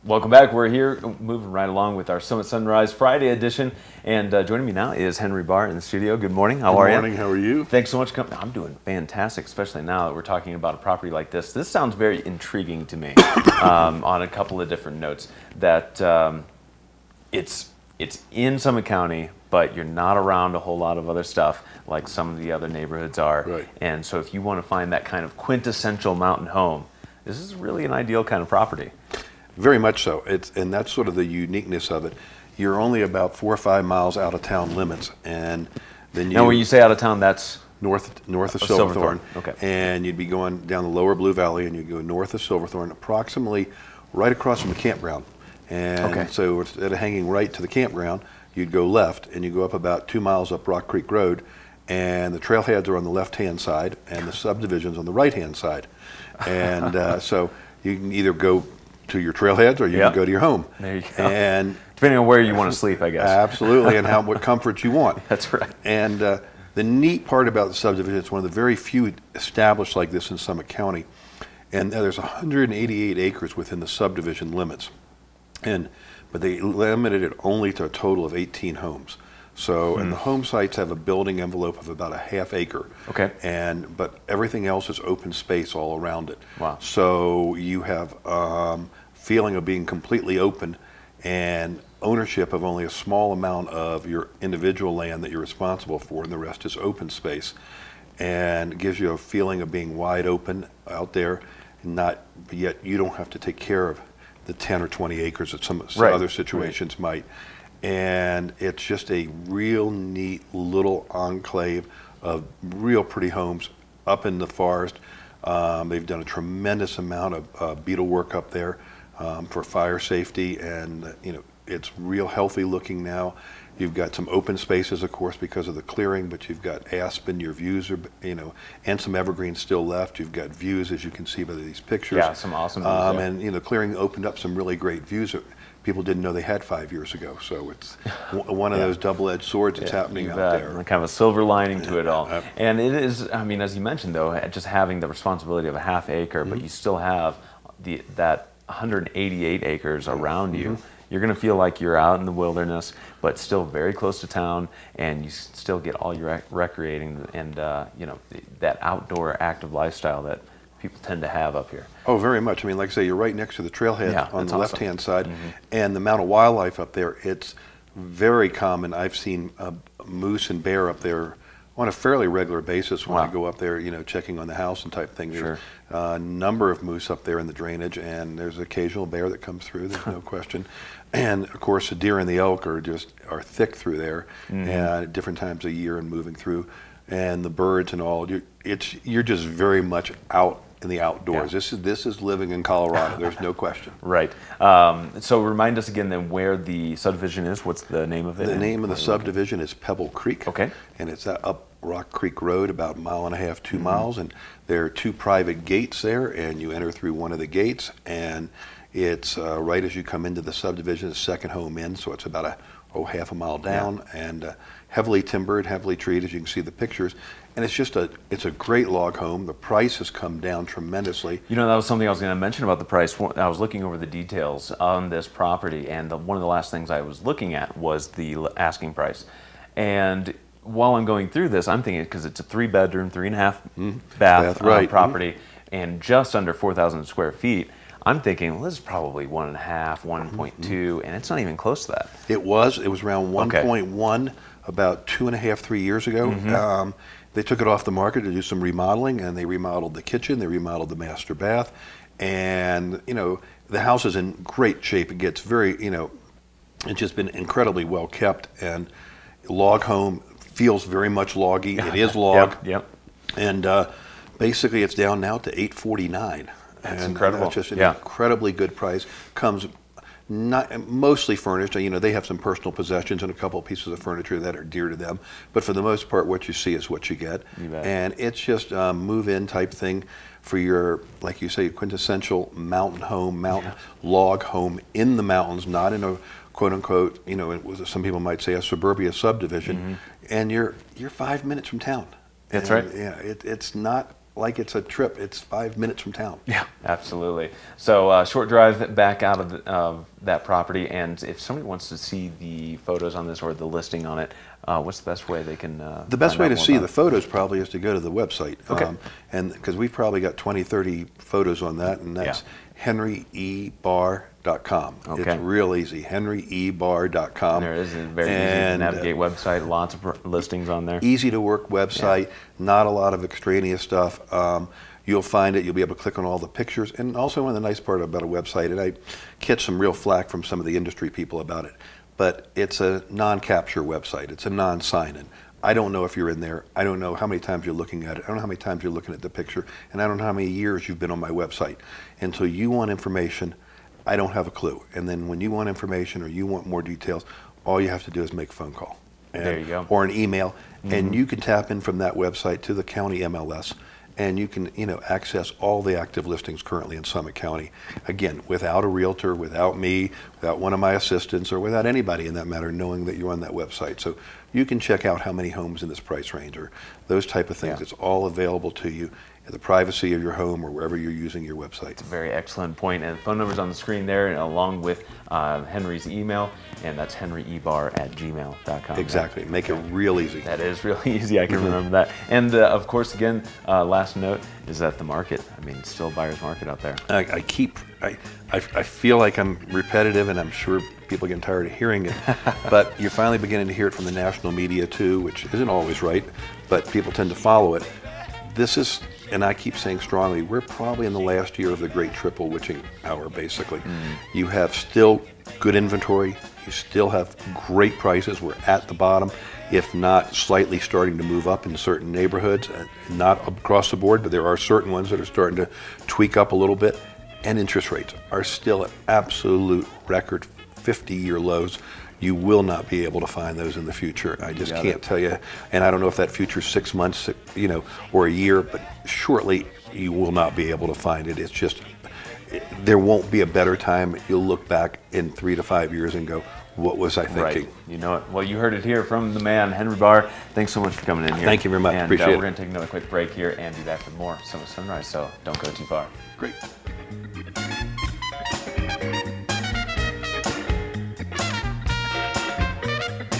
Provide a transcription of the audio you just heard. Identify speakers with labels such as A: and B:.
A: Welcome back. We're here moving right along with our Summit Sunrise Friday edition. And joining me now is Henry Barr in the studio. Good morning. How are you?
B: Good morning. How are you?
A: Thanks so much for coming. I'm doing fantastic, especially now that we're talking about a property like this. This sounds very intriguing to me on a couple of different notes. That it's in Summit County, but you're not around a whole lot of other stuff like some of the other neighborhoods are.
B: Right.
A: And so if you want to find that kind of quintessential mountain home, this is really an ideal kind of property.
B: Very much so. And that's sort of the uniqueness of it. You're only about 4 or 5 miles out of town limits, and then
A: Now, when you say out of town, that's
B: north of Silverthorne.
A: Okay.
B: And you'd be going down the lower Blue Valley, and you'd go north of Silverthorne, approximately right across from the campground. And so instead of hanging right to the campground, you'd go left, and you go up about 2 miles up Rock Creek Road, and the trailheads are on the left-hand side, and the subdivision's on the right-hand side. And so you can either go to your trailheads, or you can go to your home.
A: There you go.
B: And
A: depending on where you want to sleep, I guess.
B: Absolutely, and what comfort you want.
A: That's right.
B: And the neat part about the subdivision, it's one of the very few established like this in Summit County. And there's 188 acres within the subdivision limits. But they limited it only to a total of 18 homes. So, and the home sites have a building envelope of about a ½ acre.
A: Okay.
B: But everything else is open space all around it.
A: Wow.
B: So you have feeling of being completely open and ownership of only a small amount of your individual land that you're responsible for, and the rest is open space. And it gives you a feeling of being wide open out there, but yet you don't have to take care of the 10 or 20 acres that some other situations might. And it's just a real neat little enclave of real pretty homes up in the forest. They've done a tremendous amount of beetle work up there for fire safety, and it's real healthy looking now. You've got some open spaces, of course, because of the clearing, but you've got aspen. Your views are, and some evergreens still left. You've got views, as you can see by these pictures.
A: Yeah, some awesome views.
B: And clearing opened up some really great views that people didn't know they had 5 years ago. So it's one of those double-edged swords that's happening out there.
A: Kind of a silver lining to it all. And it is, I mean, as you mentioned, though, just having the responsibility of a ½ acre, but you still have that 188 acres around you. You're going to feel like you're out in the wilderness, but still very close to town, and you still get all your recreating and that outdoor active lifestyle that people tend to have up here.
B: Oh, very much. I mean, like I say, you're right next to the trailhead on the left-hand side, and the amount of wildlife up there, it's very common. I've seen moose and bear up there on a fairly regular basis when I go up there, checking on the house and type thing. There's a number of moose up there in the drainage, and there's an occasional bear that comes through, there's no question. And of course, the deer and the elk are thick through there at different times of year and moving through, and the birds and all. You're just very much out in the outdoors. This is living in Colorado. There's no question.
A: Right. So remind us again then where the subdivision is. What's the name of it?
B: The name of the subdivision is Pebble Creek.
A: Okay.
B: And it's up Rock Creek Road, about 1.5 miles, 2 miles, and there are 2 private gates there, and you enter through one of the gates, and it's right as you come into the subdivision, the second home in, so it's about ½ a mile down, and heavily timbered, heavily treed, as you can see the pictures. And it's a great log home. The price has come down tremendously.
A: That was something I was going to mention about the price. I was looking over the details on this property, and one of the last things I was looking at was the asking price. And while I'm going through this, I'm thinking, because it's a 3-bedroom, 3.5 bath property, and just under 4,000 square feet, I'm thinking, well, this is probably 1.5, 1.2, and it's not even close to that.
B: It was around 1.1 about 2.5, 3 years ago. They took it off the market to do some remodeling, and they remodeled the kitchen, they remodeled the master bath, and the house is in great shape. It gets very, it's just been incredibly well kept, and log home feels very much loggy. It is log. And basically, it's down now to $849.
A: That's incredible.
B: That's just an incredibly good price. Comes mostly furnished. They have some personal possessions and a couple of pieces of furniture that are dear to them. But for the most part, what you see is what you get. And it's just a move-in type thing for your, like you say, quintessential mountain home, log home in the mountains, not in a quote-unquote, some people might say a suburbia subdivision. And you're 5 minutes from town.
A: That's right.
B: Yeah, it's not like it's a trip. It's 5 minutes from town.
A: Yeah, absolutely. So short drive back out of that property, and if somebody wants to see the photos on this or the listing on it, what's the best way they can
B: The best way to see the
A: it?
B: photos probably is to go to the website.
A: Okay.
B: And because we've probably got 20, 30 photos on that, and that's henryebar.com.
A: Okay.
B: It's real easy, henryebar.com.
A: There it is, a very easy to navigate website, lots of listings on there.
B: Easy to work website, not a lot of extraneous stuff. You'll find it, you'll be able to click on all the pictures. And also one of the nice part about a website, and I catch some real flack from some of the industry people about it, but it's a non-capture website. It's a non-sign-in. I don't know if you're in there. I don't know how many times you're looking at it. I don't know how many times you're looking at the picture. And I don't know how many years you've been on my website. Until you want information, I don't have a clue. And then when you want information or you want more details, all you have to do is make a phone call.
A: There you go.
B: Or an email. And you can tap in from that website to the county MLS. And you can, access all the active listings currently in Summit County. Again, without a realtor, without me, without one of my assistants, or without anybody in that matter knowing that you're on that website. So you can check out how many homes in this price range or those type of things.
A: Yeah.
B: It's all available to you in the privacy of your home or wherever you're using your website.
A: It's a very excellent point. And the phone number's on the screen there, and along with Henry's email, and that's henryebar@gmail.com.
B: Exactly. Make it real easy.
A: That is really easy. I can remember that. And of course, again, last note is that the market. I mean, still a buyer's market out there.
B: I feel like I'm repetitive, and I'm sure people are getting tired of hearing it, but you're finally beginning to hear it from the national media too, which isn't always right, but people tend to follow it. This is, and I keep saying strongly, we're probably in the last year of the great triple witching hour, basically. You have still good inventory. You still have great prices. We're at the bottom, if not slightly starting to move up in certain neighborhoods. Not across the board, but there are certain ones that are starting to tweak up a little bit. And interest rates are still at absolute record 50-year lows. You will not be able to find those in the future. I just can't tell you. And I don't know if that future is 6 months, or a year, but shortly you will not be able to find it. It's just, there won't be a better time. You'll look back in 3 to 5 years and go, what was I thinking?
A: Right. You know it. Well, you heard it here from the man, Henry Barr. Thanks so much for coming in here.
B: Thank you very much.
A: And
B: Appreciate it.
A: we're going to take another quick break here and be back with more Summit Sunrise, so don't go too far.
B: Great.